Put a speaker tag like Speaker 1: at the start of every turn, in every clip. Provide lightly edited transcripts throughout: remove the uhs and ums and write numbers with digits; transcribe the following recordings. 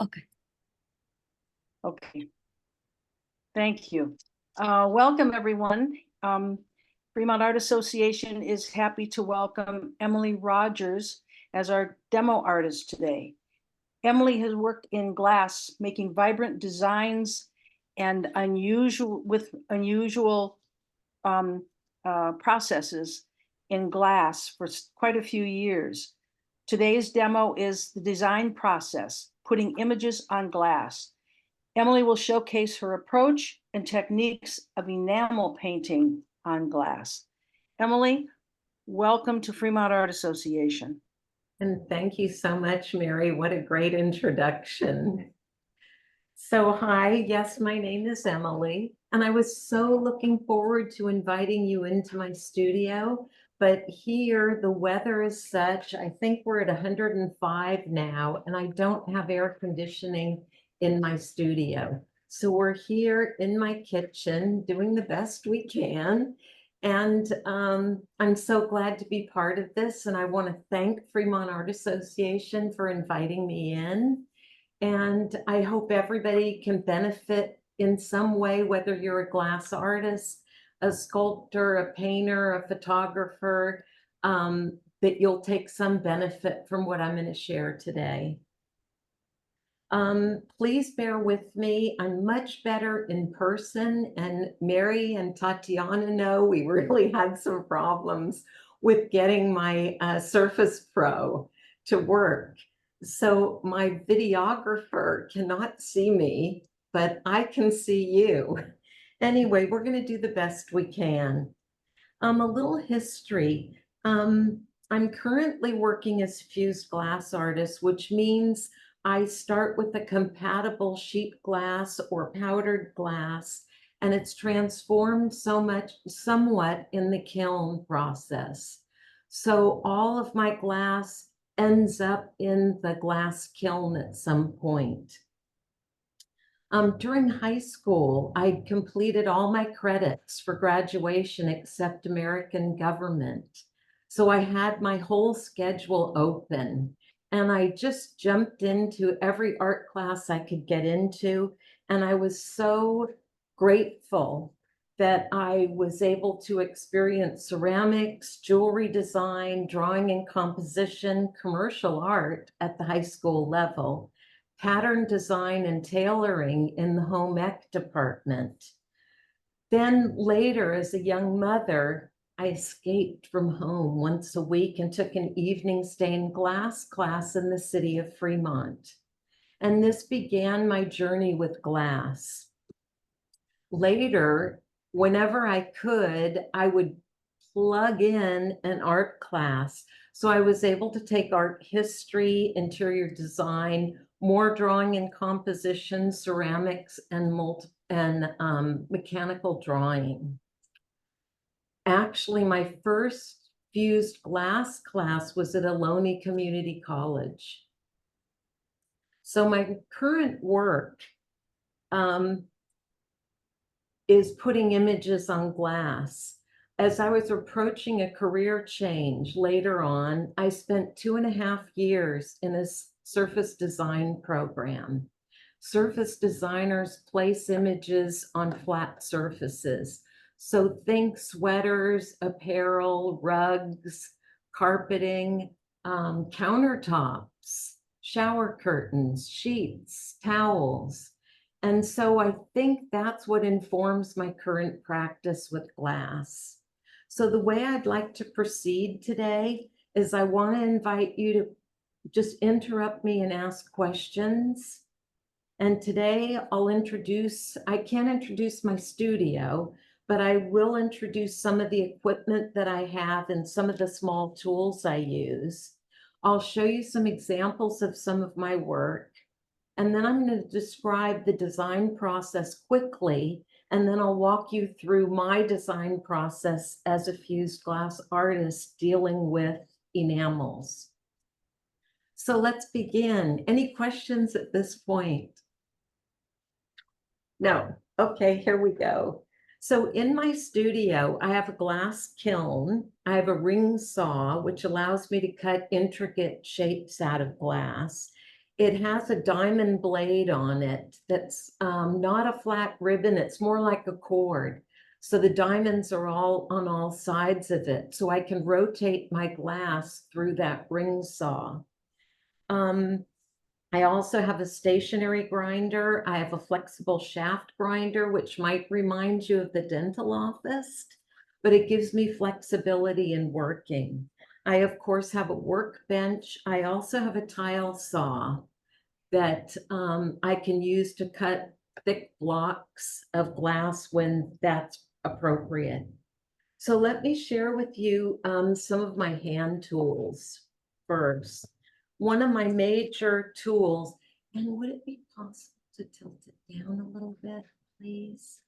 Speaker 1: Okay.
Speaker 2: Okay. Thank you. Welcome, everyone. Fremont Art Association is happy to welcome Emilie Rogers as our demo artist today. Emilie has worked in glass, making vibrant designs and unusual processes in glass for quite a few years. Today's demo is the design process, putting images on glass. Emilie will showcase her approach and techniques of enamel painting on glass. Emilie, welcome to Fremont Art Association.
Speaker 3: And thank you so much, Mary. What a great introduction. So hi, yes, my name is Emilie, and I was so looking forward to inviting you into my studio, but here the weather is such, I think we're at 105 now, and I don't have air conditioning in my studio. So we're here in my kitchen doing the best we can. And I'm so glad to be part of this, and I want to thank Fremont Art Association for inviting me in. And I hope everybody can benefit in some way, whether you're a glass artist, a sculptor, a painter, a photographer, that you'll take some benefit from what I'm going to share today. Please bear with me. I'm much better in person, and Mary and Tatiana know we really had some problems with getting my Surface Pro to work. So my videographer cannot see me, but I can see you. Anyway, we're going to do the best we can. A little history. I'm currently working as fused glass artist, which means I start with a compatible sheet glass or powdered glass, and it's transformed somewhat in the kiln process. So all of my glass ends up in the glass kiln at some point. During high school, I completed all my credits for graduation except American government. So I had my whole schedule open, and I just jumped into every art class I could get into. And I was so grateful that I was able to experience ceramics, jewelry design, drawing and composition, commercial art at the high school level, pattern design and tailoring in the home ec department. Then later, as a young mother, I escaped from home once a week and took an evening stained glass class in the city of Fremont. And this began my journey with glass. Later, whenever I could, I would plug in an art class. So I was able to take art history, interior design, more drawing and composition, ceramics, and mechanical drawing. Actually, my first fused glass class was at Ohlone Community College. So my current work is putting images on glass. As I was approaching a career change later on, I spent 2.5 years in a surface design program. Surface designers place images on flat surfaces. So think sweaters, apparel, rugs, carpeting, countertops, shower curtains, sheets, towels. And so I think that's what informs my current practice with glass. So the way I'd like to proceed today is I want to invite you to just interrupt me and ask questions. And today I can't introduce my studio, but I will introduce some of the equipment that I have and some of the small tools I use. I'll show you some examples of some of my work. And then I'm going to describe the design process quickly, and then I'll walk you through my design process as a fused glass artist dealing with enamels. So let's begin. Any questions at this point? No. Okay, here we go. So in my studio, I have a glass kiln. I have a ring saw, which allows me to cut intricate shapes out of glass. It has a diamond blade on it that's not a flat ribbon, it's more like a cord. So the diamonds are all on all sides of it, so I can rotate my glass through that ring saw. I also have a stationary grinder. I have a flexible shaft grinder, which might remind you of the dental office, but it gives me flexibility in working. I, of course, have a workbench. I also have a tile saw that I can use to cut thick blocks of glass when that's appropriate. So let me share with you some of my hand tools first. One of my major tools, and would it be possible to tilt it down a little bit, please?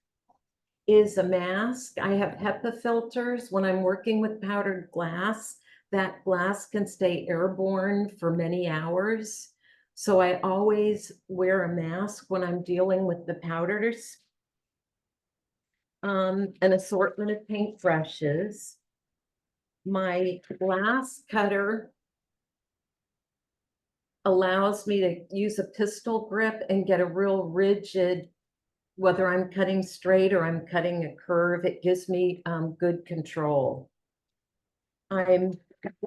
Speaker 3: Is a mask. I have HEPA filters. When I'm working with powdered glass, that glass can stay airborne for many hours. So I always wear a mask when I'm dealing with the powders. An assortment of paintbrushes. My glass cutter allows me to use a pistol grip and get a real rigid, whether I'm cutting straight or I'm cutting a curve, it gives me good control. I'm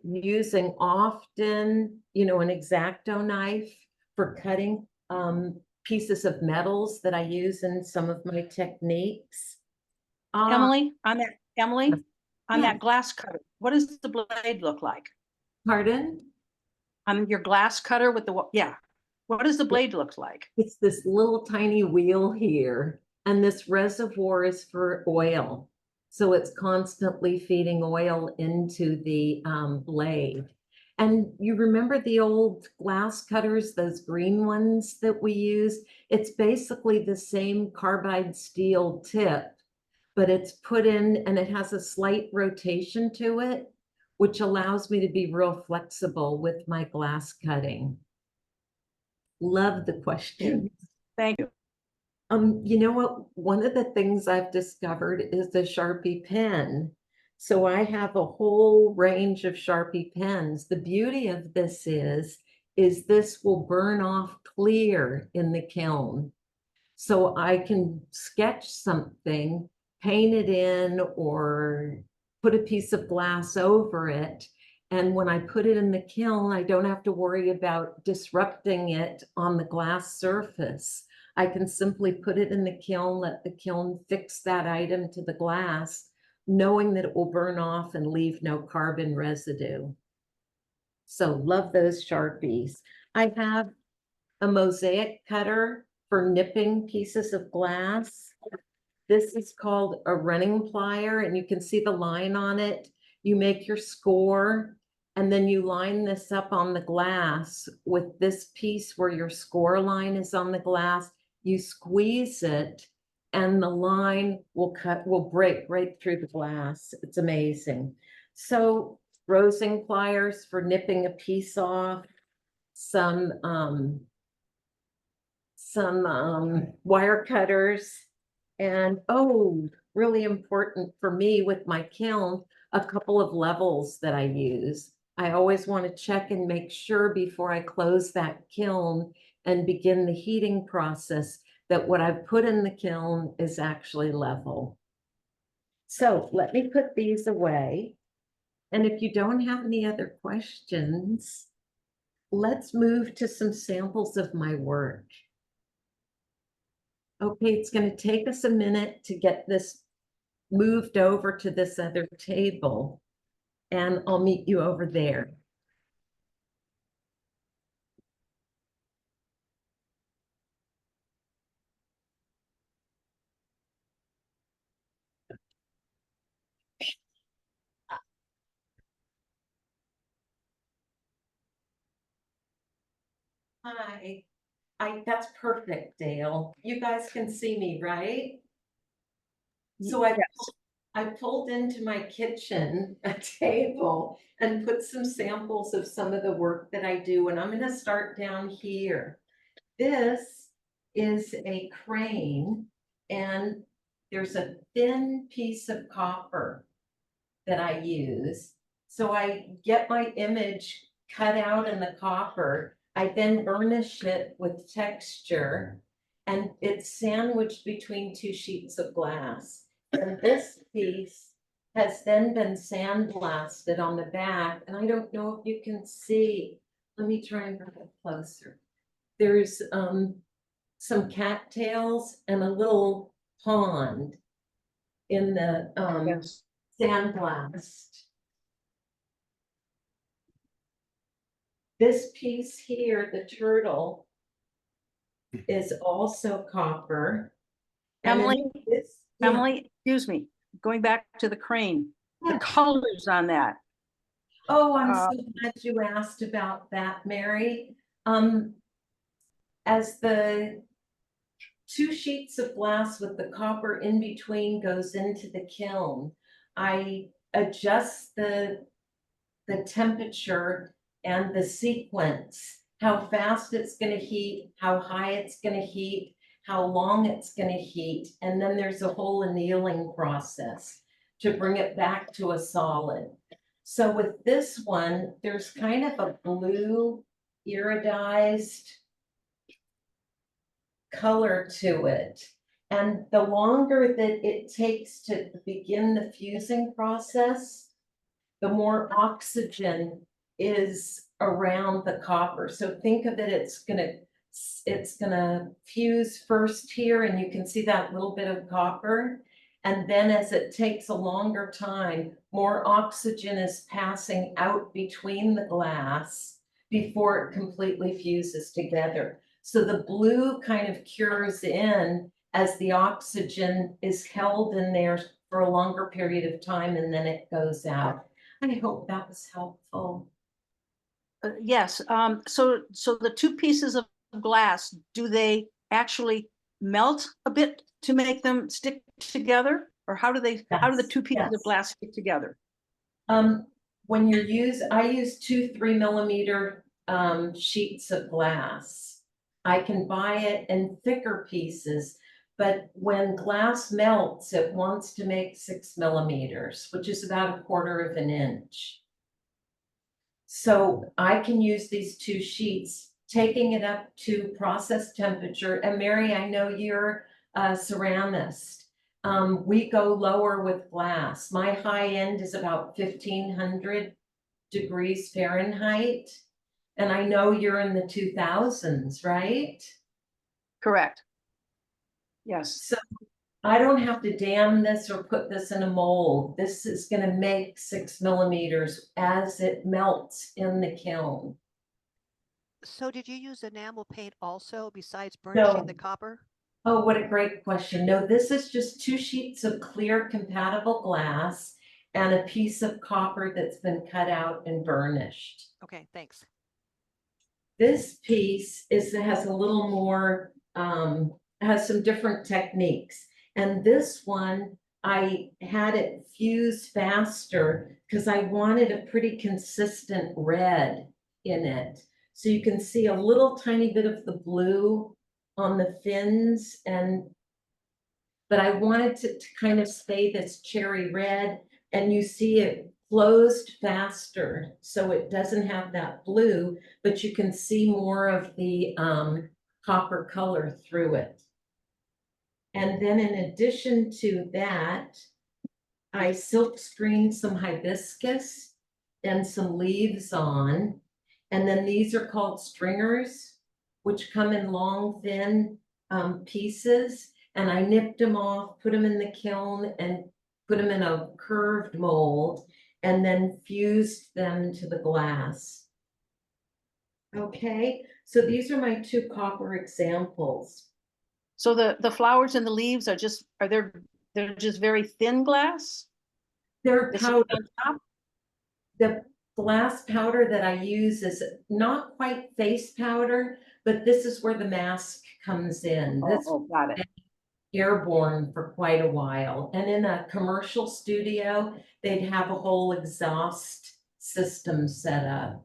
Speaker 3: using often, an X-Acto knife for cutting pieces of metals that I use in some of my techniques.
Speaker 2: Emily, on
Speaker 3: Yeah.
Speaker 2: that glass cutter, what does the blade look like?
Speaker 3: Pardon?
Speaker 2: On your glass cutter with yeah. What does the blade look like?
Speaker 3: It's this little tiny wheel here, and this reservoir is for oil. So it's constantly feeding oil into the blade. And you remember the old glass cutters, those green ones that we use? It's basically the same carbide steel tip, but it's put in and it has a slight rotation to it, which allows me to be real flexible with my glass cutting. Love the question.
Speaker 2: Thank you.
Speaker 3: You know what? One of the things I've discovered is the Sharpie pen. So I have a whole range of Sharpie pens. The beauty of this is this will burn off clear in the kiln. So I can sketch something, paint it in, or put a piece of glass over it. And when I put it in the kiln, I don't have to worry about disrupting it on the glass surface. I can simply put it in the kiln, let the kiln fix that item to the glass, knowing that it will burn off and leave no carbon residue. So love those Sharpies. I have a mosaic cutter for nipping pieces of glass. This is called a running plier, and you can see the line on it. You make your score, and then you line this up on the glass with this piece where your score line is on the glass. You squeeze it, and the line will break right through the glass. It's amazing. So rosing pliers for nipping a piece off, some wire cutters, and really important for me with my kiln, a couple of levels that I use. I always want to check and make sure before I close that kiln and begin the heating process that what I've put in the kiln is actually level. So let me put these away. And if you don't have any other questions, let's move to some samples of my work. Okay, it's going to take us a minute to get this moved over to this other table, and I'll meet you over there. Hi. That's perfect, Dale. You guys can see me, right? So I pulled into my kitchen a table and put some samples of some of the work that I do, and I'm going to start down here. This is a crane, and there's a thin piece of copper that I use. So I get my image cut out in the copper, I then burnish it with texture, and it's sandwiched between two sheets of glass. And this piece has then been sandblasted on the back, and I don't know if you can see. Let me try and bring it closer. There's some cattails and a little pond in the
Speaker 2: Yes.
Speaker 3: sandblast. This piece here, the turtle, is also copper. And then
Speaker 2: Emily,
Speaker 3: this, yeah,
Speaker 2: Emily, excuse me, going back to the crane, the
Speaker 3: yeah.
Speaker 2: colors on that.
Speaker 3: Oh, I'm
Speaker 2: Uh,
Speaker 3: so glad you asked about that, Mary. As the two sheets of glass with the copper in between goes into the kiln, I adjust the temperature and the sequence, how fast it's going to heat, how high it's going to heat, how long it's going to heat, and then there's a whole annealing process to bring it back to a solid. So with this one, there's kind of a blue iridized color to it. And the longer that it takes to begin the fusing process, the more oxygen is around the copper. So think of it, it's gonna fuse first here, and you can see that little bit of copper. And then as it takes a longer time, more oxygen is passing out between the glass before it completely fuses together. So the blue kind of cures in as the oxygen is held in there for a longer period of time, and then it goes out. I hope that was helpful.
Speaker 2: yes, so the two pieces of glass, do they actually melt a bit to make them stick together? Or how do the
Speaker 3: Yes,
Speaker 2: two pieces of
Speaker 3: yes.
Speaker 2: glass stick together?
Speaker 3: When I use 2 3 millimeter sheets of glass. I can buy it in thicker pieces, but when glass melts, it wants to make 6 millimeters, which is about 1/4 of an inch. So I can use these two sheets, taking it up to process temperature. And Mary, I know you're a ceramist. We go lower with glass. My high end is about 1,500 degrees Fahrenheit. And I know you're in the 2000s, right?
Speaker 2: Correct. Yes.
Speaker 3: So I don't have to dam this or put this in a mold. This is going to make 6 millimeters as it melts in the kiln.
Speaker 1: So did you use enamel paint also besides burnishing
Speaker 3: No.
Speaker 1: the copper?
Speaker 3: Oh, what a great question. No, this is just two sheets of clear compatible glass and a piece of copper that's been cut out and burnished.
Speaker 1: Okay, thanks.
Speaker 3: This piece has a little more, has some different techniques. And this one, I had it fuse faster because I wanted a pretty consistent red in it. So you can see a little tiny bit of the blue on the fins, but I wanted to kind of stay this cherry red, and you see it closed faster, so it doesn't have that blue, but you can see more of the copper color through it. And then in addition to that, I silk screened some hibiscus and some leaves on. And then these are called stringers, which come in long, thin pieces. And I nipped them off, put them in the kiln, and put them in a curved mold, and then fused them to the glass. Okay, so these are my two copper examples.
Speaker 2: So the flowers and the leaves they're just very thin glass?
Speaker 3: They're
Speaker 2: They sit
Speaker 3: powder.
Speaker 2: on top?
Speaker 3: The glass powder that I use is not quite face powder, but this is where the mask comes in. This
Speaker 2: Got it.
Speaker 3: airborne for quite a while. And in a commercial studio, they'd have a whole exhaust system set up.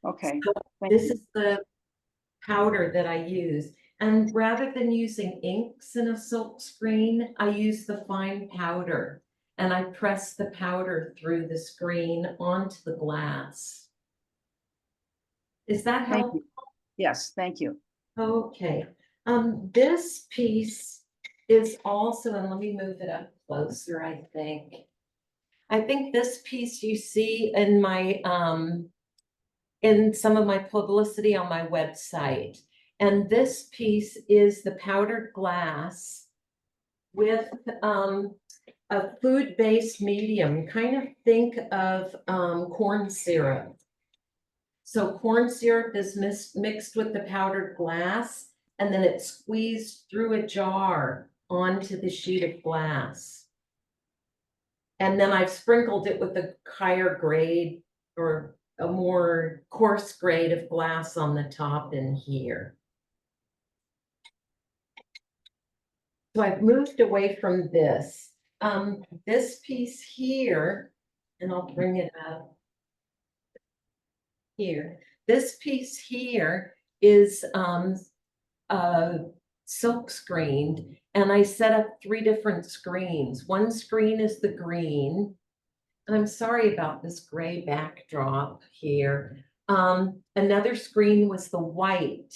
Speaker 2: Okay.
Speaker 3: So
Speaker 2: Thank
Speaker 3: this
Speaker 2: you.
Speaker 3: is the powder that I use. And rather than using inks in a silk screen, I use the fine powder. And I press the powder through the screen onto the glass. Is that
Speaker 2: Thank
Speaker 3: helpful?
Speaker 2: you. Yes, thank you.
Speaker 3: Okay, this piece is also, and let me move it up closer, I think. I think this piece you see in my, in some of my publicity on my website. And this piece is the powdered glass with, a food-based medium. Kind of think of, corn syrup. So corn syrup is mixed with the powdered glass, and then it's squeezed through a jar onto the sheet of glass. And then I've sprinkled it with a higher grade or a more coarse grade of glass on the top in here. So I've moved away from this. This piece here, and I'll bring it up here. This piece here is silk screened, and I set up 3 different screens. One screen is the green, and I'm sorry about this gray backdrop here. Another screen was the white,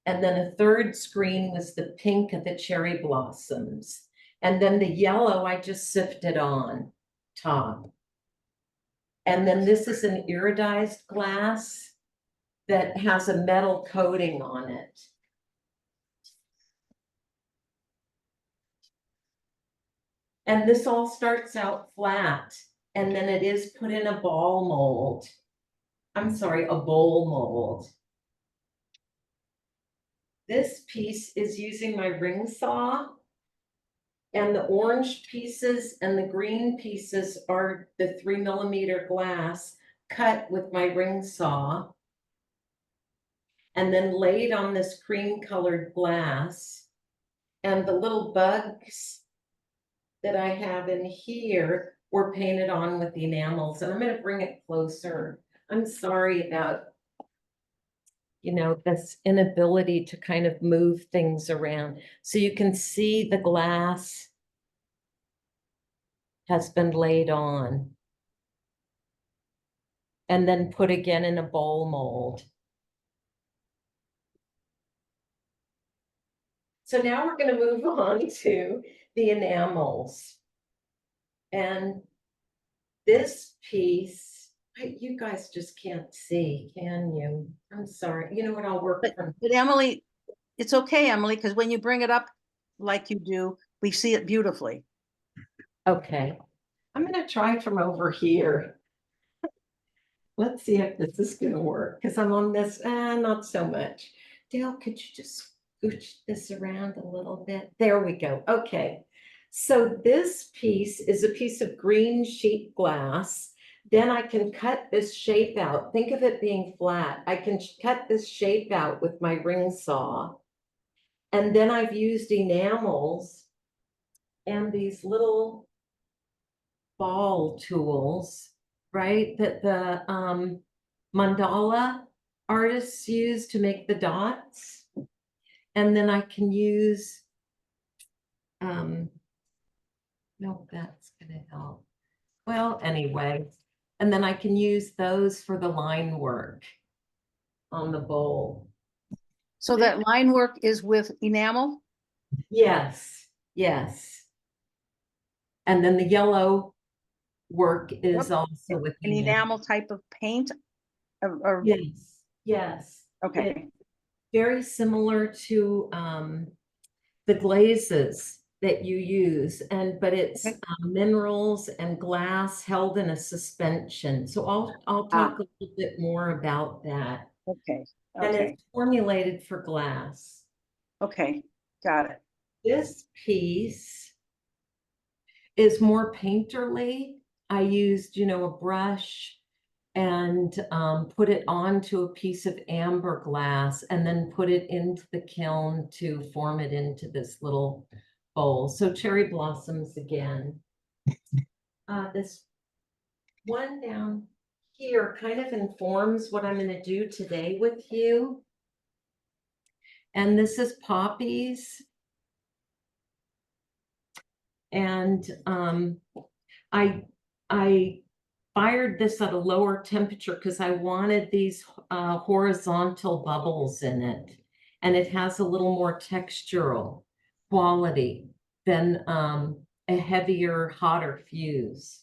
Speaker 3: and then a third screen was the pink of the cherry blossoms. And then the yellow I just sifted on top. And then this is an iridized glass that has a metal coating on it. And this all starts out flat, and then it is put in a ball mold. I'm sorry, a bowl mold. This piece is using my ring saw, and the orange pieces and the green pieces are the 3mm glass cut with my ring saw and then laid on this cream colored glass. And the little bugs that I have in here were painted on with the enamels, and I'm going to bring it closer. I'm sorry about, you know, this inability to kind of move things around. So you can see the glass has been laid on and then put again in a bowl mold. So now we're going to move on to the enamels. And this piece, you guys just can't see, can you? I'm sorry. You know what? I'll work from.
Speaker 2: But Emily, it's okay, Emily, because when you bring it up like you do, we see it beautifully.
Speaker 3: Okay. I'm going to try from over here. Let's see if this is going to work because I'm on this, not so much. Dale, could you just scooch this around a little bit? There we go. Okay. So this piece is a piece of green sheet glass. Then I can cut this shape out. Think of it being flat. I can cut this shape out with my ring saw. And then I've used enamels and these little ball tools, right, that the mandala artists use to make the dots. And then I can use, no, that's gonna help. Well, anyway, and then I can use those for the line work on the bowl.
Speaker 2: So that line work is with enamel?
Speaker 3: Yes, yes. And then the yellow work is also with
Speaker 2: An enamel type of paint? Or
Speaker 3: Yes, yes.
Speaker 2: okay.
Speaker 3: Very similar to the glazes that you use, but it's
Speaker 2: Okay.
Speaker 3: minerals and glass held in a suspension. So I'll talk a little bit more about that.
Speaker 2: Okay.
Speaker 3: And
Speaker 2: Okay.
Speaker 3: it's formulated for glass.
Speaker 2: Okay. Got it.
Speaker 3: This piece is more painterly. I used, you know, a brush and put it onto a piece of amber glass and then put it into the kiln to form it into this little bowl. So cherry blossoms again. This one down here kind of informs what I'm going to do today with you. And this is poppies. And I fired this at a lower temperature because I wanted these horizontal bubbles in it. And it has a little more textural quality than a heavier, hotter fuse.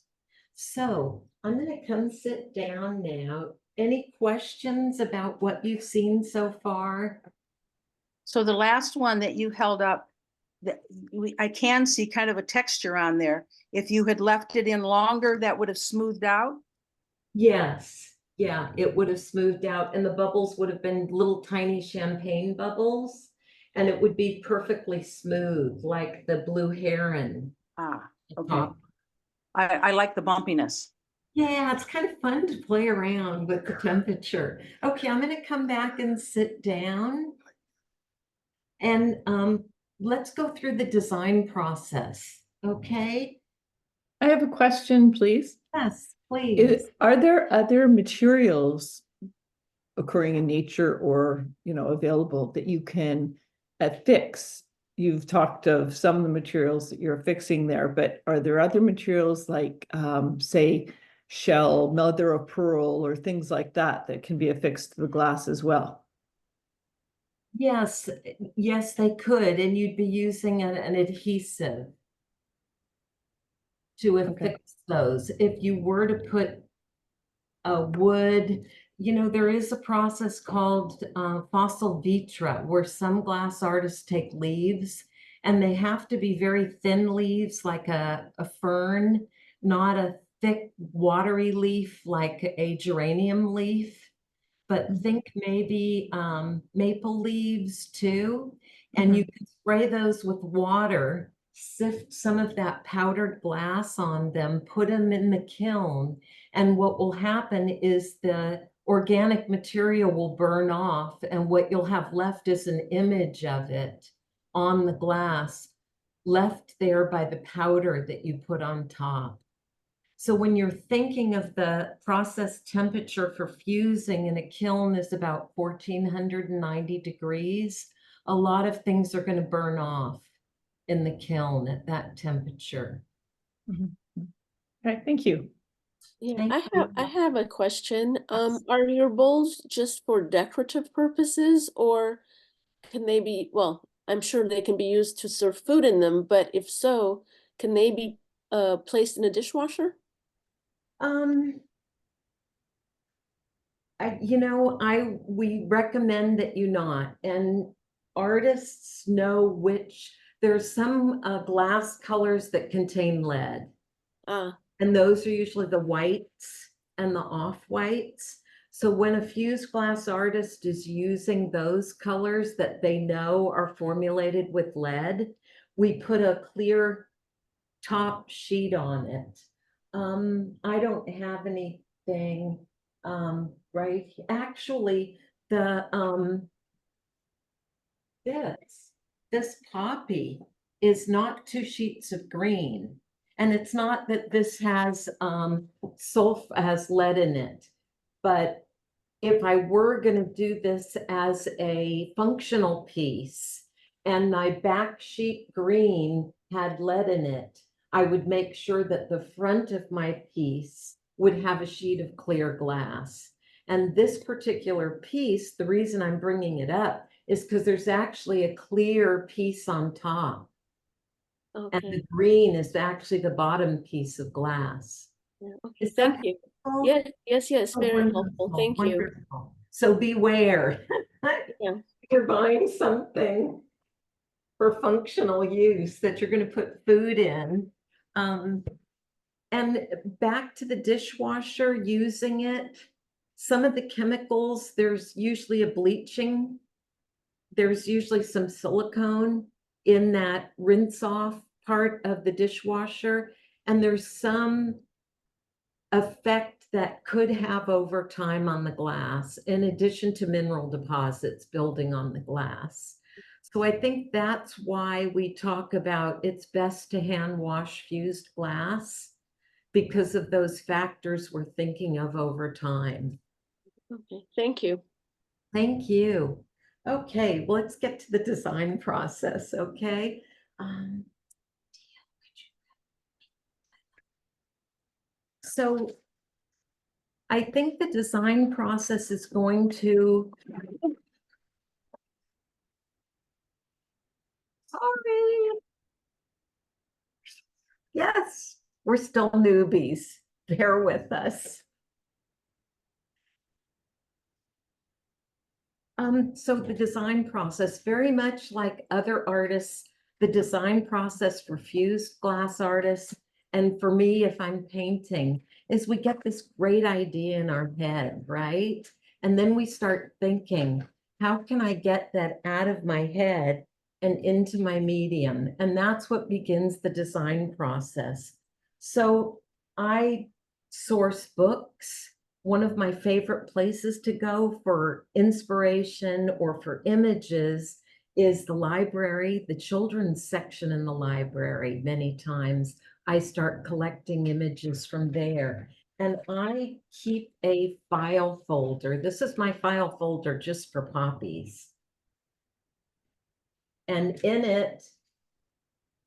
Speaker 3: So I'm going to come sit down now. Any questions about what you've seen so far?
Speaker 2: So the last one that you held up, I can see kind of a texture on there. If you had left it in longer, that would have smoothed out.
Speaker 3: Yes, yeah, it would have smoothed out and the bubbles would have been little tiny champagne bubbles. And it would be perfectly smooth, like the blue heron.
Speaker 2: Ah, okay.
Speaker 3: top.
Speaker 2: I like the bumpiness.
Speaker 3: Yeah, it's kind of fun to play around with the temperature. Okay, I'm going to come back and sit down. And let's go through the design process. Okay?
Speaker 4: I have a question, please.
Speaker 3: Yes, please.
Speaker 4: Are there other materials occurring in nature or, available that you can affix? You've talked of some of the materials that you're fixing there, but are there other materials like, say, shell, mother of pearl, or things like that that can be affixed to the glass as well?
Speaker 3: Yes, yes, they could. And you'd be using an adhesive to affix those. If you were to put a wood, there is a process called fossil vitra, where some glass artists take leaves and they have to be very thin leaves like a fern, not a thick watery leaf like a geranium leaf. But think maybe maple leaves too. And you can spray those with water, sift some of that powdered glass on them, put them in the kiln. And what will happen is the organic material will burn off. And what you'll have left is an image of it on the glass, left there by the powder that you put on top. So when you're thinking of the process temperature for fusing in a kiln is about 1490 degrees, a lot of things are going to burn off in the kiln at that temperature.
Speaker 4: Okay, thank you.
Speaker 5: Yeah,
Speaker 3: Thank
Speaker 5: I
Speaker 3: you.
Speaker 5: have a question.
Speaker 3: Yes.
Speaker 5: Are your bowls just for decorative purposes, or can they be, well, I'm sure they can be used to serve food in them, but if so, can they be placed in a dishwasher?
Speaker 3: We recommend that you not, and artists know which, there's some glass colors that contain lead.
Speaker 5: Ah,
Speaker 3: And those are usually the whites and the off-whites. So when a fused glass artist is using those colors that they know are formulated with lead, we put a clear top sheet on it. I don't have anything right. Actually, this poppy is not 2 sheets of green. And it's not that this has has lead in it, but if I were going to do this as a functional piece and my back sheet green had lead in it, I would make sure that the front of my piece would have a sheet of clear glass. And this particular piece, the reason I'm bringing it up is because there's actually a clear piece on top. And the
Speaker 5: okay.
Speaker 3: green is actually the bottom piece of glass.
Speaker 5: Yeah, okay,
Speaker 3: Is that
Speaker 5: thank you.
Speaker 3: helpful?
Speaker 5: Yes,
Speaker 3: Oh,
Speaker 5: very helpful.
Speaker 3: wonderful,
Speaker 5: Thank you.
Speaker 3: wonderful. So beware.
Speaker 5: Yeah.
Speaker 3: You're buying something for functional use that you're going to put food in. And back to the dishwasher, using it, some of the chemicals, there's usually a bleaching. There's usually some silicone in that rinse off part of the dishwasher. And there's some effect that could have over time on the glass, in addition to mineral deposits building on the glass. So I think that's why we talk about it's best to hand wash fused glass, because of those factors we're thinking of over time.
Speaker 5: Okay, thank you.
Speaker 3: Thank you. Okay, well, let's get to the design process, okay? So I think the design process is going to. Sorry. Yes, we're still newbies. Bear with us. So the design process, very much like other artists, the design process for fused glass artists, and for me, if I'm painting, is we get this great idea in our head, right? And then we start thinking, how can I get that out of my head and into my medium? And that's what begins the design process. So I source books. One of my favorite places to go for inspiration or for images is the library, the children's section in the library. Many times I start collecting images from there. And I keep a file folder. This is my file folder just for poppies. And in it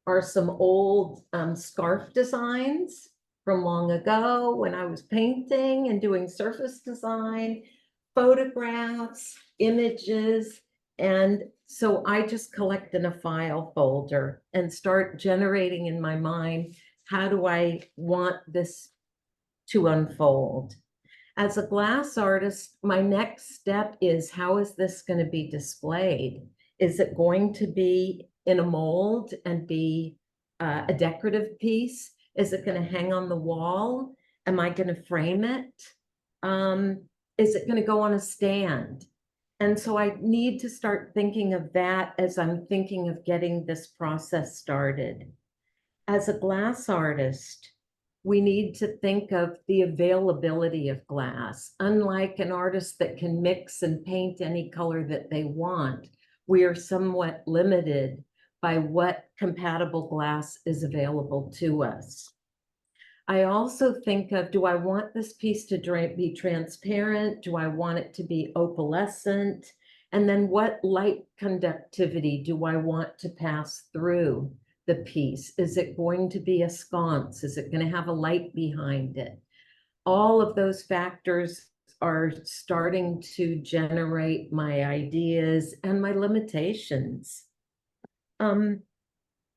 Speaker 3: are some old scarf designs from long ago when I was painting and doing surface design, photographs, images. And so I just collect in a file folder and start generating in my mind, how do I want this to unfold? As a glass artist, my next step is, how is this going to be displayed? Is it going to be in a mold and be a decorative piece? Is it going to hang on the wall? Am I going to frame it? Is it going to go on a stand? And so I need to start thinking of that as I'm thinking of getting this process started. As a glass artist, we need to think of the availability of glass. Unlike an artist that can mix and paint any color that they want, we are somewhat limited by what compatible glass is available to us. I also think of, do I want this piece to be transparent? Do I want it to be opalescent? And then what light conductivity do I want to pass through the piece? Is it going to be a sconce? Is it going to have a light behind it? All of those factors are starting to generate my ideas and my limitations.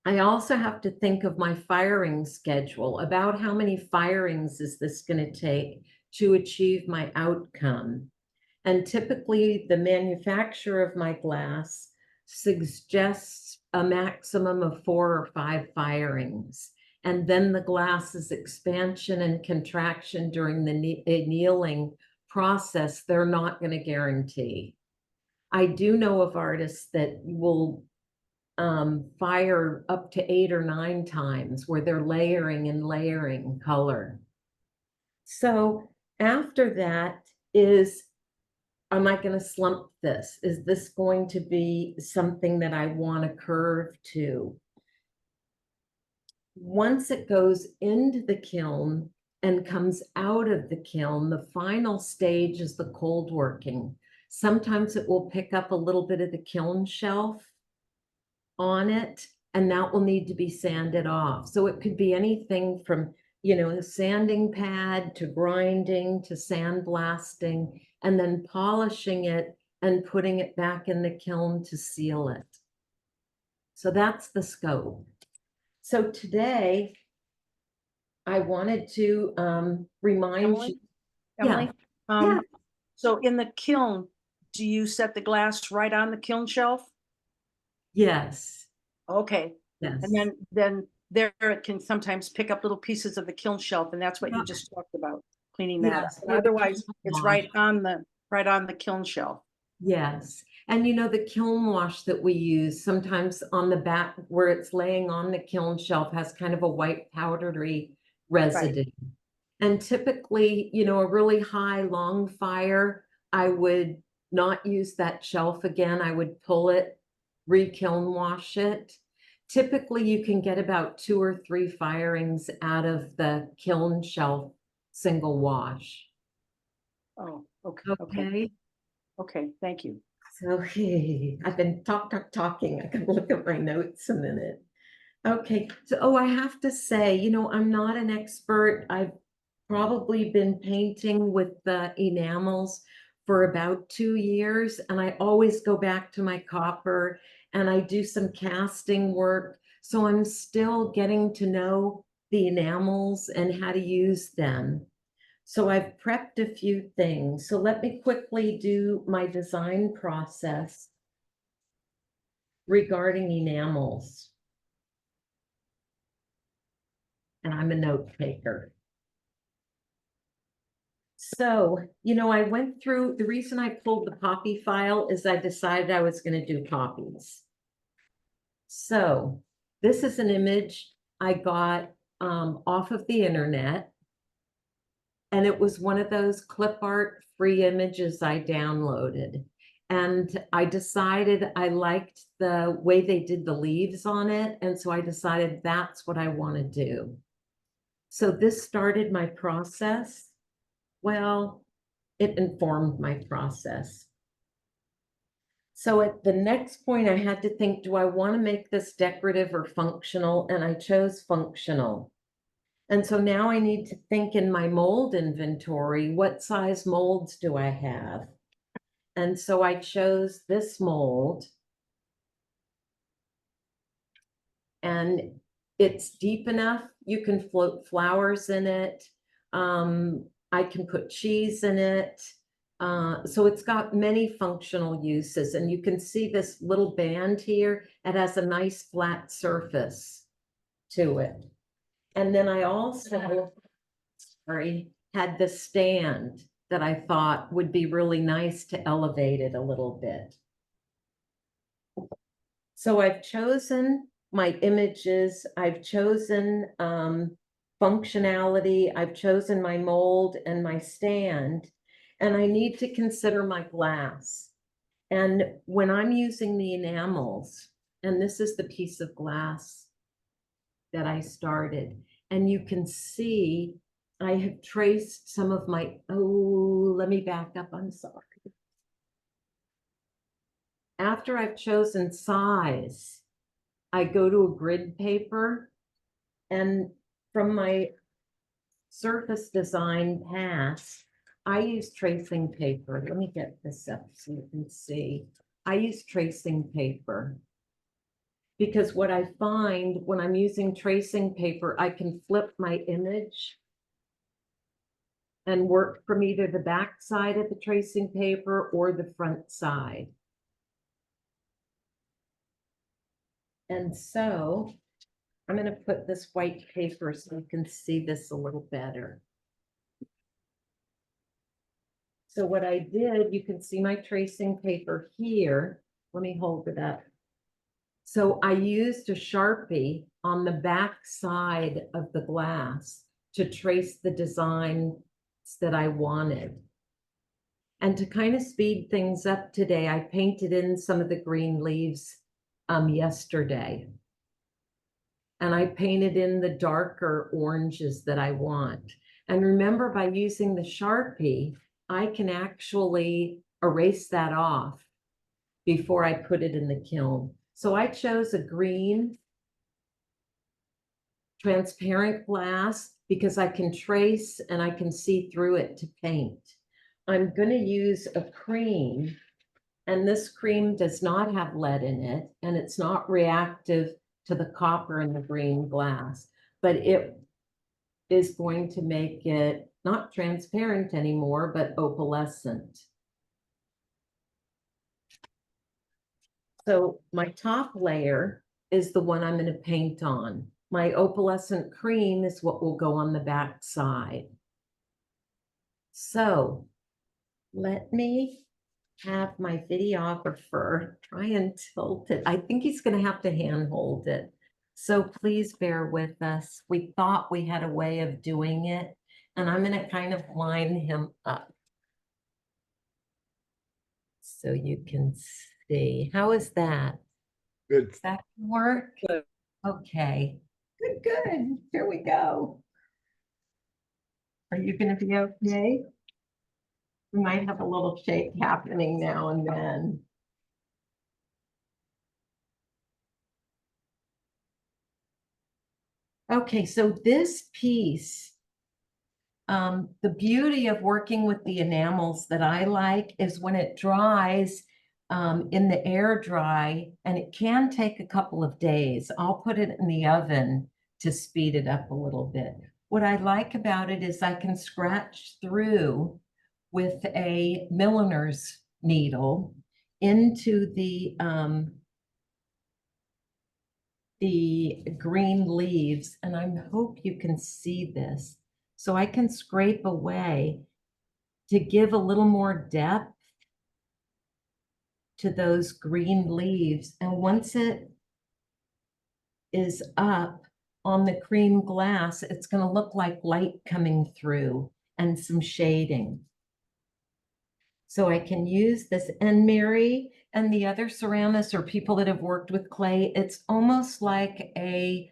Speaker 3: I also have to think of my firing schedule, about how many firings is this going to take to achieve my outcome. And typically the manufacturer of my glass suggests a maximum of 4 or 5 firings. And then the glass's expansion and contraction during the annealing process, they're not going to guarantee. I do know of artists that will fire up to 8 or 9 times, where they're layering and layering color. So after that is, am I going to slump this? Is this going to be something that I want to curve to? Once it goes into the kiln and comes out of the kiln, the final stage is the cold working. Sometimes it will pick up a little bit of the kiln shelf on it, and that will need to be sanded off. So it could be anything from, a sanding pad to grinding to sandblasting, and then polishing it and putting it back in the kiln to seal it. So that's the scope. So today I wanted to remind
Speaker 2: Emily?
Speaker 3: you.
Speaker 2: Emily?
Speaker 3: Yeah.
Speaker 2: So in the kiln, do you set the glass right on the kiln shelf?
Speaker 3: Yes.
Speaker 2: Okay.
Speaker 3: Yes.
Speaker 2: And then there it can sometimes pick up little pieces of the kiln shelf, and that's what you
Speaker 3: Yeah.
Speaker 2: just talked about, cleaning that up.
Speaker 3: Yes,
Speaker 2: But otherwise,
Speaker 3: kiln
Speaker 2: it's
Speaker 3: wash.
Speaker 2: right on the kiln shelf.
Speaker 3: Yes. And the kiln wash that we use sometimes on the back where it's laying on the kiln shelf has kind of a white powdery residue. And typically, a really high long fire, I would not use that shelf again. I would pull it, re-kiln wash it. Typically, you can get about 2 or 3 firings out of the kiln shelf single wash.
Speaker 2: Oh,
Speaker 3: Okay.
Speaker 2: Okay, thank you.
Speaker 3: So I've been talking. I can look at my notes a minute. Okay. So, I have to say, I'm not an expert. I've probably been painting with the enamels for about 2 years, and I always go back to my copper and I do some casting work. So I'm still getting to know the enamels and how to use them. So I've prepped a few things. So let me quickly do my design process regarding enamels. And I'm a note taker. So, I went through, the reason I pulled the copy file is I decided I was going to do copies. So this is an image I got off of the internet. And it was one of those clip art free images I downloaded. And I decided I liked the way they did the leaves on it. And so I decided that's what I want to do. So this started my process. Well, it informed my process. So at the next point, I had to think, do I want to make this decorative or functional? And I chose functional. And so now I need to think in my mold inventory, what size molds do I have? And so I chose this mold. And it's deep enough, you can float flowers in it. I can put cheese in it. So it's got many functional uses, and you can see this little band here. It has a nice flat surface to it. And then I also, had the stand that I thought would be really nice to elevate it a little bit. So I've chosen my images, I've chosen functionality, I've chosen my mold and my stand, and I need to consider my glass. And when I'm using the enamels, and this is the piece of glass that I started, and you can see I have traced some of my, let me back up, I'm sorry. After I've chosen size, I go to a grid paper, and from my surface design pass, I use tracing paper. Let me get this up so you can see. I use tracing paper because what I find when I'm using tracing paper, I can flip my image and work from either the back side of the tracing paper or the front side. And so I'm going to put this white paper so you can see this a little better. So what I did, you can see my tracing paper here. Let me hold it up. So I used a Sharpie on the back side of the glass to trace the designs that I wanted. And to kind of speed things up today, I painted in some of the green leaves yesterday. And I painted in the darker oranges that I want. And remember, by using the Sharpie, I can actually erase that off before I put it in the kiln. So I chose a green transparent glass because I can trace and I can see through it to paint. I'm going to use a cream, and this cream does not have lead in it, and it's not reactive to the copper in the green glass, but it is going to make it not transparent anymore, but opalescent. So my top layer is the one I'm going to paint on. My opalescent cream is what will go on the back side. So let me have my videographer try and tilt it. I think he's going to have to hand hold it. So please bear with us. We thought we had a way of doing it, and I'm going to kind of line him up so you can see. How is that?
Speaker 6: Good.
Speaker 3: Does that work?
Speaker 4: Good.
Speaker 3: Okay. Good, good. Here we go. Are you going to be okay? We might have a little shake happening now and then. Okay, so this piece The beauty of working with the enamels that I like is when it dries in the air dry, and it can take a couple of days. I'll put it in the oven to speed it up a little bit. What I like about it is I can scratch through with a milliner's needle into the green leaves, and I hope you can see this. So I can scrape away to give a little more depth to those green leaves. And once it is up on the cream glass, it's going to look like light coming through and some shading. So I can use this. And Mary and the other ceramists or people that have worked with clay, it's almost like a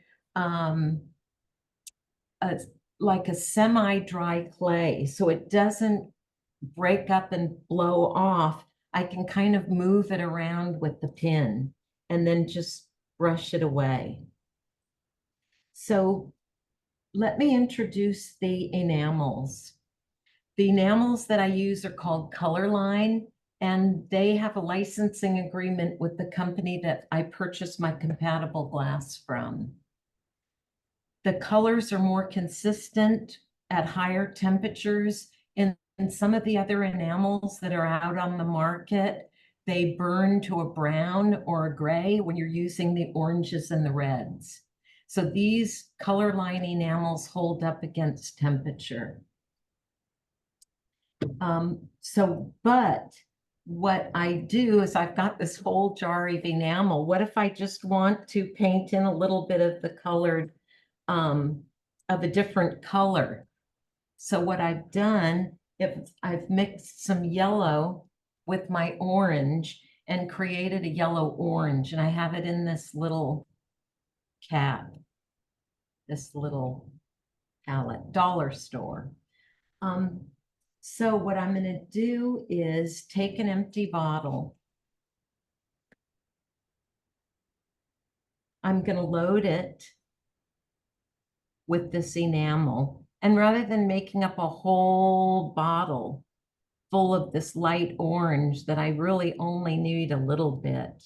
Speaker 3: semi-dry clay. So it doesn't break up and blow off. I can kind of move it around with the pin and then just brush it away. So let me introduce the enamels. The enamels that I use are called Colorline, and they have a licensing agreement with the company that I purchased my compatible glass from. The colors are more consistent at higher temperatures. In some of the other enamels that are out on the market, they burn to a brown or a gray when you're using the oranges and the reds. So these Colorline enamels hold up against temperature. But what I do is I've got this whole jar of enamel. What if I just want to paint in a little bit of the colored, of a different color? So what I've done, if I've mixed some yellow with my orange and created a yellow orange, and I have it in this little cap, this little palette, dollar store. So what I'm going to do is take an empty bottle. I'm going to load it with this enamel. And rather than making up a whole bottle full of this light orange that I really only need a little bit,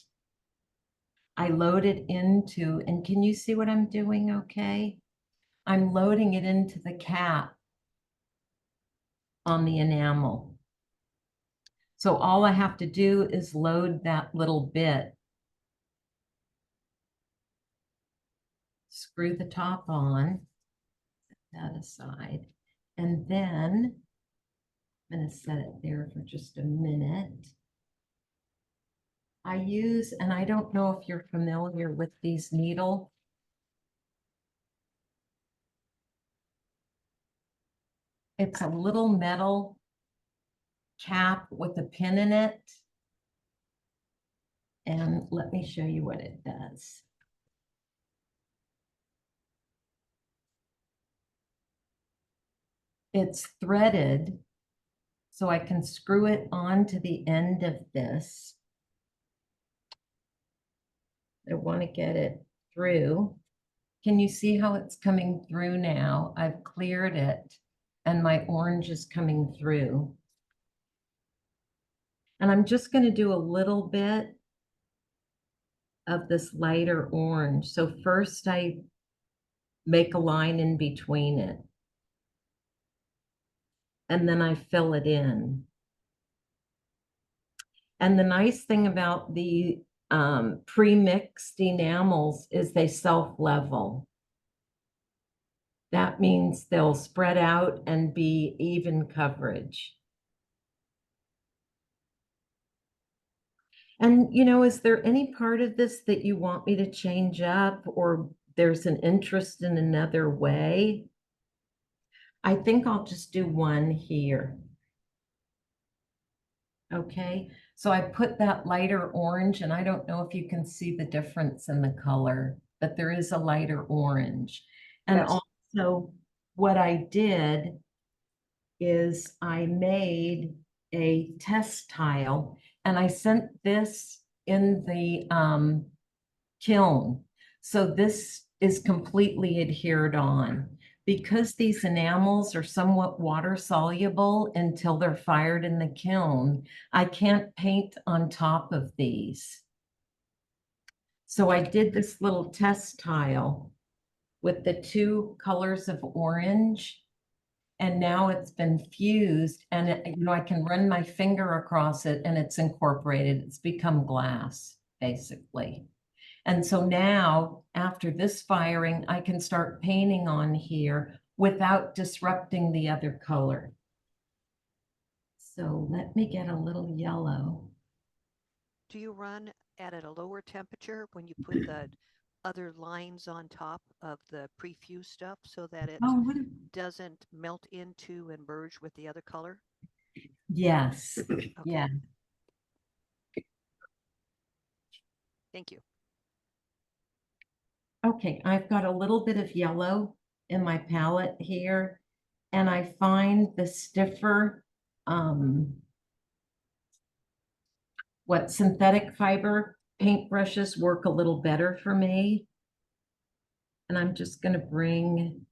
Speaker 3: I load it into, and can you see what I'm doing okay? I'm loading it into the cap on the enamel. So all I have to do is load that little bit. Screw the top on, set that aside, and then I'm going to set it there for just a minute. I use, and I don't know if you're familiar with these needle. It's a little metal cap with a pin in it. And let me show you what it does. It's threaded, so I can screw it onto the end of this. I want to get it through. Can you see how it's coming through now? I've cleared it and my orange is coming through. And I'm just going to do a little bit of this lighter orange. So first I make a line in between it. And then I fill it in. And the nice thing about the pre-mixed enamels is they self-level. That means they'll spread out and be even coverage. And, you know, is there any part of this that you want me to change up, or there's an interest in another way? I think I'll just do one here. Okay, so I put that lighter orange, and I don't know if you can see the difference in the color, but there is a lighter orange. And
Speaker 2: Yes.
Speaker 3: also what I did is I made a test tile, and I sent this in the kiln. So this is completely adhered on. because these enamels are somewhat water soluble until they're fired in the kiln, I can't paint on top of these. So I did this little test tile with the two colors of orange. And now it's been fused and I can run my finger across it and it's incorporated. It's become glass, basically. And so now, after this firing, I can start painting on here without disrupting the other color. So let me get a little yellow.
Speaker 1: Do you run at a lower temperature when you put the other lines on top of the pre-fused stuff so that it
Speaker 3: Oh,
Speaker 1: doesn't melt into and merge with the other color?
Speaker 3: yes,
Speaker 1: Okay.
Speaker 3: yeah.
Speaker 1: Thank you.
Speaker 3: Okay, I've got a little bit of yellow in my palette here, and I find the stiffer, synthetic fiber paintbrushes work a little better for me. And I'm just going to bring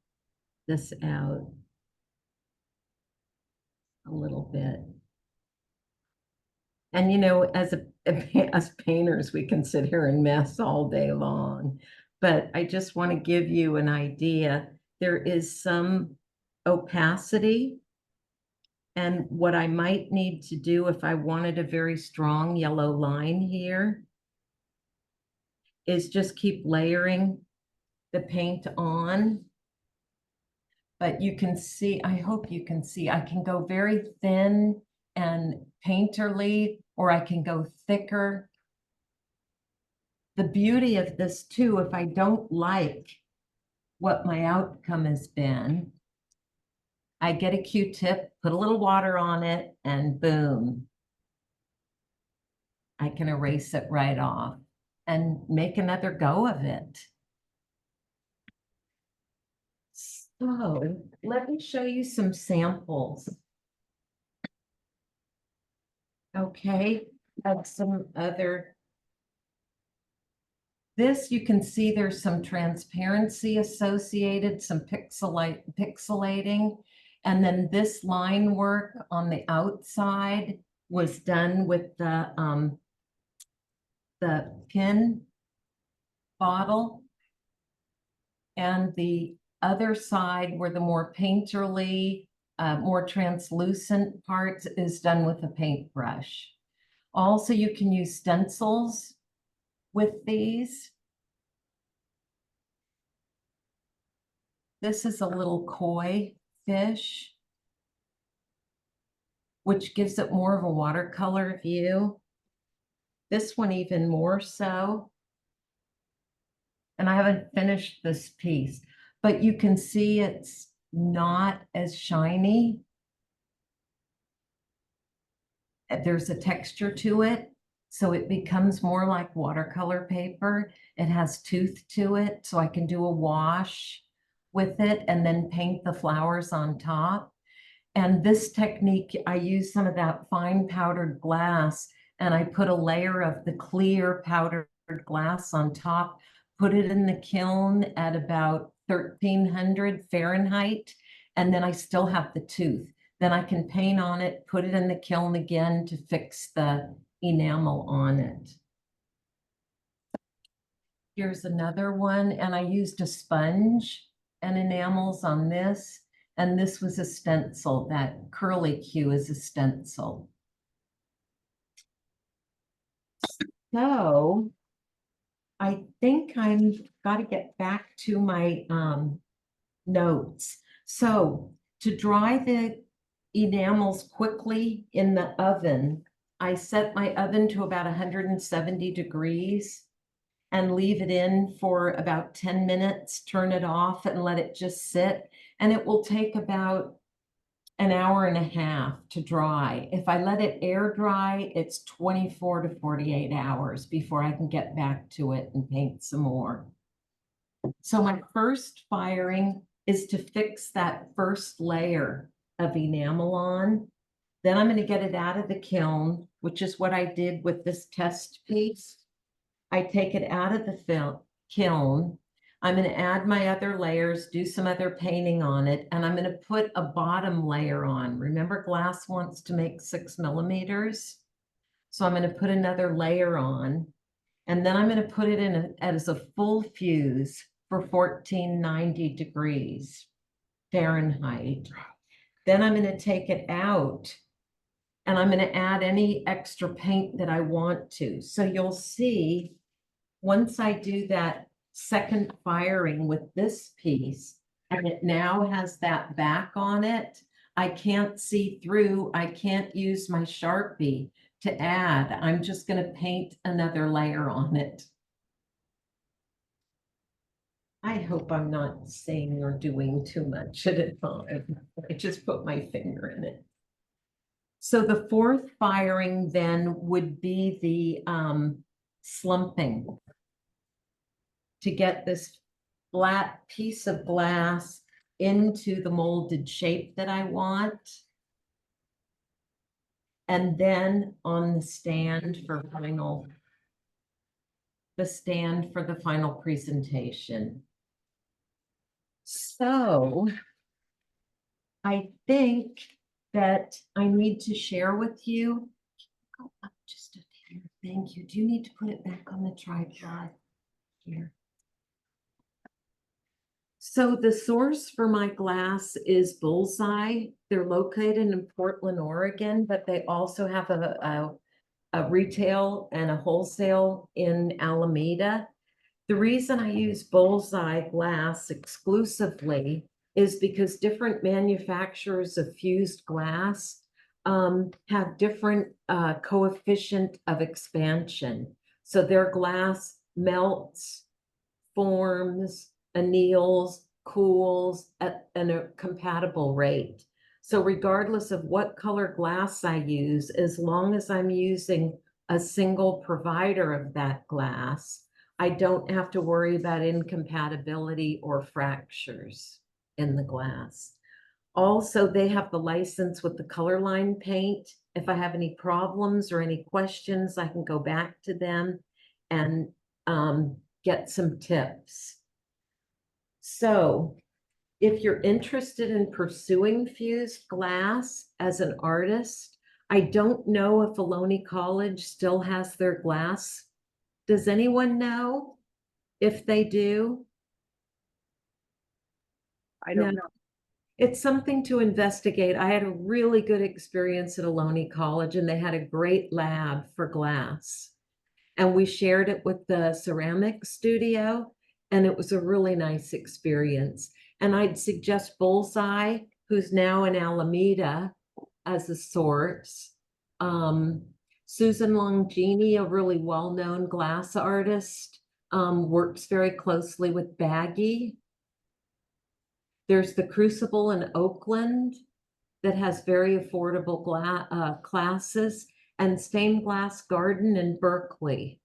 Speaker 3: this out a little bit. And you know, as painters, we can sit here and mess all day long. But I just want to give you an idea. There is some opacity. And what I might need to do if I wanted a very strong yellow line here is just keep layering the paint on. But you can see, I hope you can see, I can go very thin and painterly, or I can go thicker. The beauty of this too, if I don't like what my outcome has been, I get a Q-tip, put a little water on it, and boom, I can erase it right off and make another go of it. So let me show you some samples. Okay, of some other. This you can see there's some transparency associated, some pixelating. And then this line work on the outside was done with the pin bottle. And the other side where the more painterly, more translucent parts is done with a paintbrush. Also, you can use stencils with these. This is a little koi fish, which gives it more of a watercolor view. This one even more so. And I haven't finished this piece, but you can see it's not as shiny. There's a texture to it, so it becomes more like watercolor paper. It has tooth to it, so I can do a wash with it and then paint the flowers on top. And this technique, I use some of that fine powdered glass and I put a layer of the clear powdered glass on top, put it in the kiln at about 1300 Fahrenheit, and then I still have the tooth. Then I can paint on it, put it in the kiln again to fix the enamel on it. Here's another one, and I used a sponge and enamels on this, and this was a stencil. That curly Q is a stencil. So I think I'm got to get back to my notes. So to dry the enamels quickly in the oven, I set my oven to about 170 degrees and leave it in for about 10 minutes, turn it off and let it just sit. And it will take about an hour and a half to dry. If I let it air dry, it's 24 to 48 hours before I can get back to it and paint some more. So my first firing is to fix that first layer of enamel on. Then I'm going to get it out of the kiln, which is what I did with this test piece. I take it out of the kiln. I'm going to add my other layers, do some other painting on it, and I'm going to put a bottom layer on. Remember, glass wants to make 6 millimeters. So I'm going to put another layer on, and then I'm going to put it in as a full fuse for 1490 degrees Fahrenheit. Then I'm going to take it out, and I'm going to add any extra paint that I want to. So you'll see, once I do that second firing with this piece, and it now has that back on it, I can't see through, I can't use my Sharpie to add. I'm just going to paint another layer on it. I hope I'm not saying or doing too much at a time. I just put my finger in it. So the fourth firing then would be the slumping to get this flat piece of glass into the molded shape that I want. And then on the stand for the final presentation. So I think that I need to share with you. Go up just a hair. Thank you. Do you need to put it back on the tripod here? So the source for my glass is Bullseye. They're located in Portland, Oregon, but they also have a retail and a wholesale in Alameda. The reason I use Bullseye glass exclusively is because different manufacturers of fused glass have different coefficient of expansion. So their glass melts, forms, anneals, cools at a compatible rate. So regardless of what color glass I use, as long as I'm using a single provider of that glass, I don't have to worry about incompatibility or fractures in the glass. Also, they have the license with the color line paint. If I have any problems or any questions, I can go back to them and get some tips. So if you're interested in pursuing fused glass as an artist, I don't know if Ohlone College still has their glass. Does anyone know if they do?
Speaker 2: I don't know.
Speaker 3: It's something to investigate. I had a really good experience at Ohlone College, and they had a great lab for glass. And we shared it with the ceramic studio, and it was a really nice experience. And I'd suggest Bullseye, who's now in Alameda, as a source. Susan Longini, a really well-known glass artist, works very closely with Baggy. There's the Crucible in Oakland that has very affordable classes, and Stained Glass Garden in Berkeley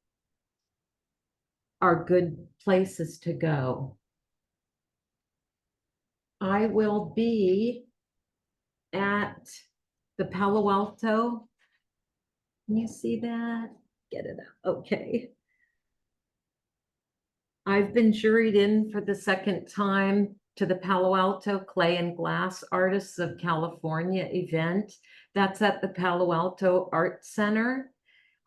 Speaker 3: are good places to go. I will be at the Palo Alto. Can you see that? Get it out. Okay. I've been juried in for the second time to the Palo Alto Clay and Glass Artists of California event. That's at the Palo Alto Art Center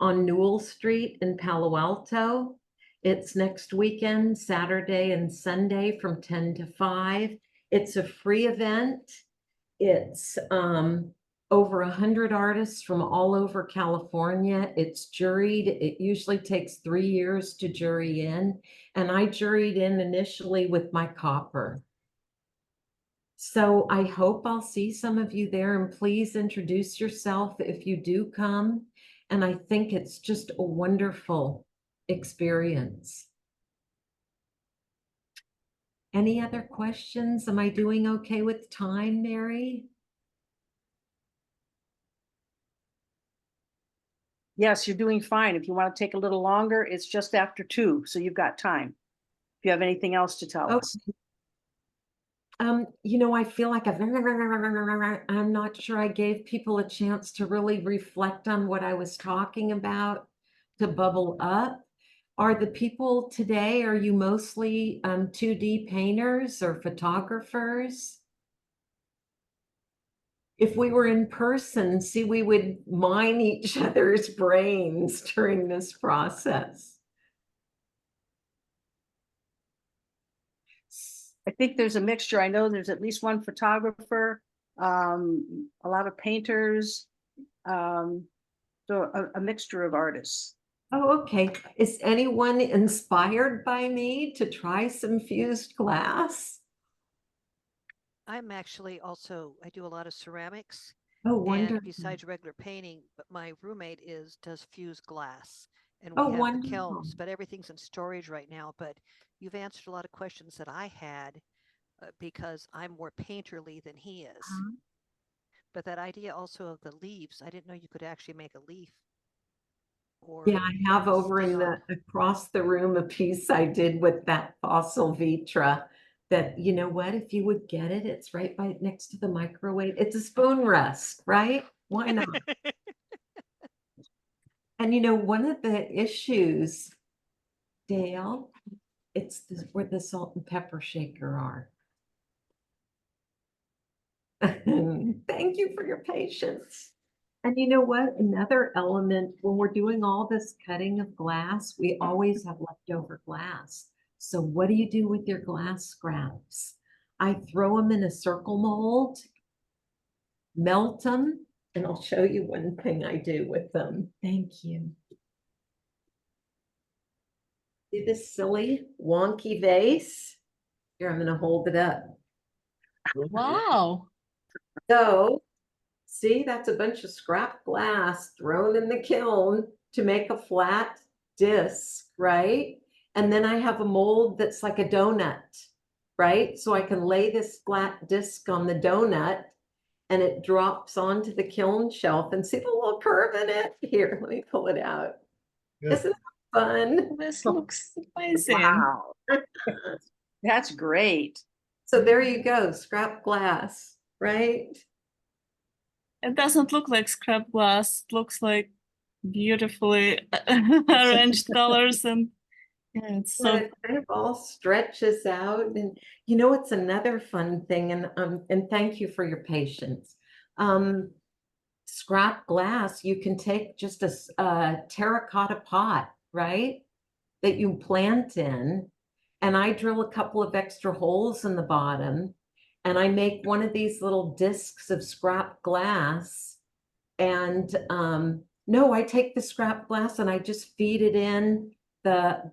Speaker 3: on Newell Street in Palo Alto. It's next weekend, Saturday and Sunday from 10 to 5. It's a free event. It's over 100 artists from all over California. It's juried. It usually takes 3 years to jury in. And I juried in initially with my copper. So I hope I'll see some of you there, and please introduce yourself if you do come. And I think it's just a wonderful experience. Any other questions? Am I doing okay with time, Mary?
Speaker 2: Yes, you're doing fine. If you want to take a little longer, it's just after 2, so you've got time. If you have anything else to tell us.
Speaker 3: You know, I feel like I'm not sure I gave people a chance to really reflect on what I was talking about, to bubble up. Are the people today, are you mostly 2D painters or photographers? If we were in person, see, we would mine each other's brains during this process.
Speaker 2: I think there's a mixture. I know there's at least one photographer, a lot of painters, so a mixture of artists.
Speaker 3: Oh, okay. Is anyone inspired by me to try some fused glass?
Speaker 1: I'm actually also, I do a lot of ceramics.
Speaker 3: Oh,
Speaker 1: And
Speaker 3: wonderful.
Speaker 1: besides regular painting, but my roommate does fused glass. And
Speaker 3: Oh,
Speaker 1: we have the
Speaker 3: wonderful.
Speaker 1: kilns, but everything's in storage right now. But you've answered a lot of questions that I had because I'm more painterly than he is.
Speaker 3: Uh-huh.
Speaker 1: But that idea also of the leaves, I didn't know you could actually make a leaf. Or
Speaker 3: Yeah, I have over in
Speaker 1: stem.
Speaker 3: the across the room a piece I did with that fossil vitra that, you know what, if you would get it, it's right by next to the microwave. It's a spoon rest, right? Why not? And you know, one of the issues, Dale, it's where the salt and pepper shaker are. Thank you for your patience. And you know what? Another element, when we're doing all this cutting of glass, we always have leftover glass. So what do you do with your glass scraps? I throw them in a circle mold, melt them, and I'll show you one thing I do with them. Thank you. See this silly wonky vase? Here, I'm going to hold it up.
Speaker 6: Wow.
Speaker 3: So, see, that's a bunch of scrap glass thrown in the kiln to make a flat disc, right? And then I have a mold that's like a donut, right? So I can lay this flat disc on the donut and it drops onto the kiln shelf and see the little curve in it? Here, let me pull it out.
Speaker 7: Yeah.
Speaker 3: Isn't that fun?
Speaker 6: This looks amazing.
Speaker 2: Wow, that's great.
Speaker 3: So there you go, scrap glass, right?
Speaker 6: It doesn't look like scrap glass. It looks like beautifully arranged colors, and yeah, it's
Speaker 3: But
Speaker 6: so
Speaker 3: it kind of all stretches out. And you know, it's another fun thing, and thank you for your patience. Scrap glass, you can take just a terracotta pot, right? That you plant in, and I drill a couple of extra holes in the bottom, and I make one of these little discs of scrap glass. And no, I take the scrap glass and I just feed it in the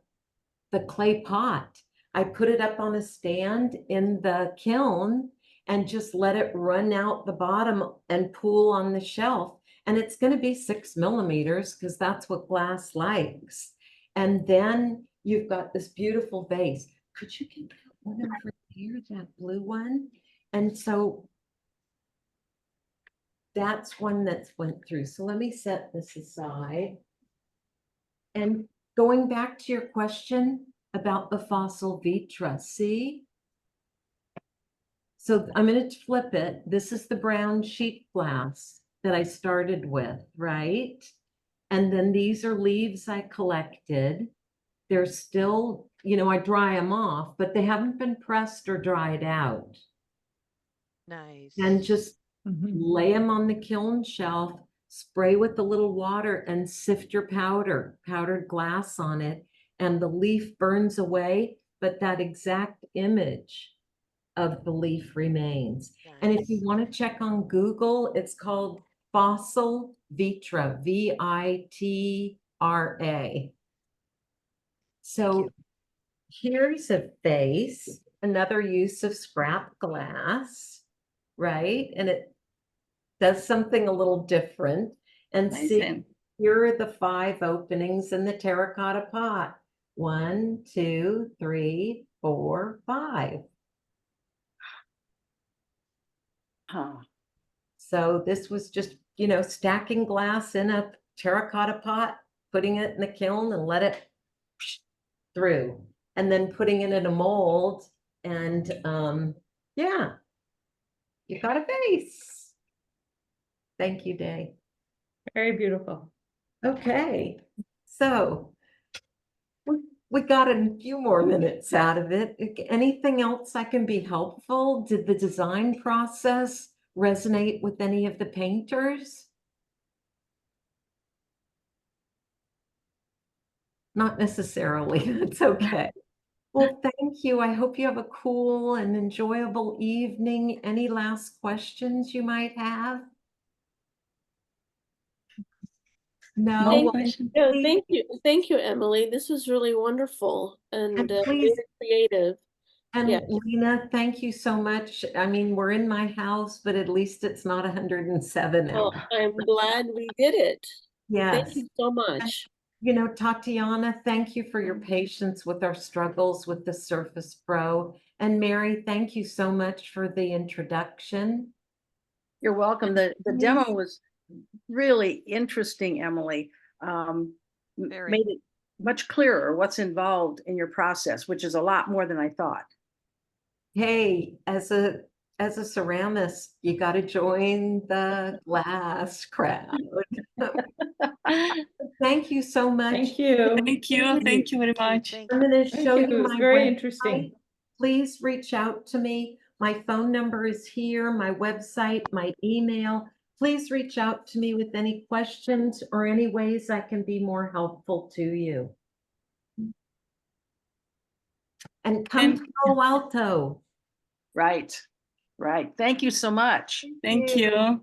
Speaker 3: clay pot. I put it up on a stand in the kiln and just let it run out the bottom and pool on the shelf. And it's going to be 6 millimeters because that's what glass likes. And then you've got this beautiful vase. Could you get that one over here, that blue one? And so that's one that's went through. So let me set this aside. And going back to your question about the fossil vitra, see? So I'm going to flip it. This is the brown sheet glass that I started with, right? And then these are leaves I collected. They're still, you know, I dry them off, but they haven't been pressed or dried out.
Speaker 1: Nice.
Speaker 3: And just
Speaker 4: Mhm.
Speaker 3: lay them on the kiln shelf, spray with a little water and sift your powdered glass on it, and the leaf burns away, but that exact image of the leaf remains. And if you
Speaker 1: Nice.
Speaker 3: want to check on Google, it's called Fossil Vitra, V-I-T-R-A. So
Speaker 1: you.
Speaker 3: here's a vase, another use of scrap glass, right? And it does something a little different. And see,
Speaker 6: amazing.
Speaker 3: here are the 5 openings in the terracotta pot. 1, 2, 3, 4, 5.
Speaker 2: Huh.
Speaker 3: So this was just, you know, stacking glass in a terracotta pot, putting it in the kiln and let it through, and then putting it in a mold. And yeah, you got a vase. Thank you, Day.
Speaker 4: Very beautiful.
Speaker 3: Okay, so we're we got a few more minutes out of it. Anything else I can be helpful? Did the design process resonate with any of the painters? Not necessarily. It's okay. Well, thank you. I hope you have a cool and enjoyable evening. Any last questions you might have? No?
Speaker 6: No
Speaker 3: Well,
Speaker 6: question.
Speaker 5: No,
Speaker 3: please-
Speaker 5: thank you, Emily. This was really wonderful and
Speaker 3: And
Speaker 5: very
Speaker 3: please-
Speaker 5: creative.
Speaker 3: And
Speaker 5: Yeah.
Speaker 3: Lena, thank you so much. I mean, we're in my house, but at least it's not 107
Speaker 5: Well,
Speaker 3: out.
Speaker 5: I'm glad we did it. Thank
Speaker 3: Yes.
Speaker 5: you so much.
Speaker 3: You know, Tatiana, thank you for your patience with our struggles with the Surface Pro. And Mary, thank you so much for the introduction.
Speaker 2: You're welcome. The demo was really interesting, Emily.
Speaker 1: Very.
Speaker 2: Made it much clearer what's involved in your process, which is a lot more than I thought.
Speaker 3: Hey, as a ceramist, you got to join the glass crowd. Thank you so much.
Speaker 4: Thank you.
Speaker 6: Thank you. Thank you very much.
Speaker 1: Thank
Speaker 3: I'm
Speaker 1: you.
Speaker 3: going to
Speaker 4: Thank
Speaker 3: show
Speaker 4: you.
Speaker 3: you
Speaker 4: It was
Speaker 3: my
Speaker 4: very
Speaker 3: website.
Speaker 4: interesting.
Speaker 3: Please reach out to me. My phone number is here, my website, my email. Please reach out to me with any questions or any ways I can be more helpful to you. And come to Palo Alto.
Speaker 2: Right, right. Thank you so much.
Speaker 6: Thank you.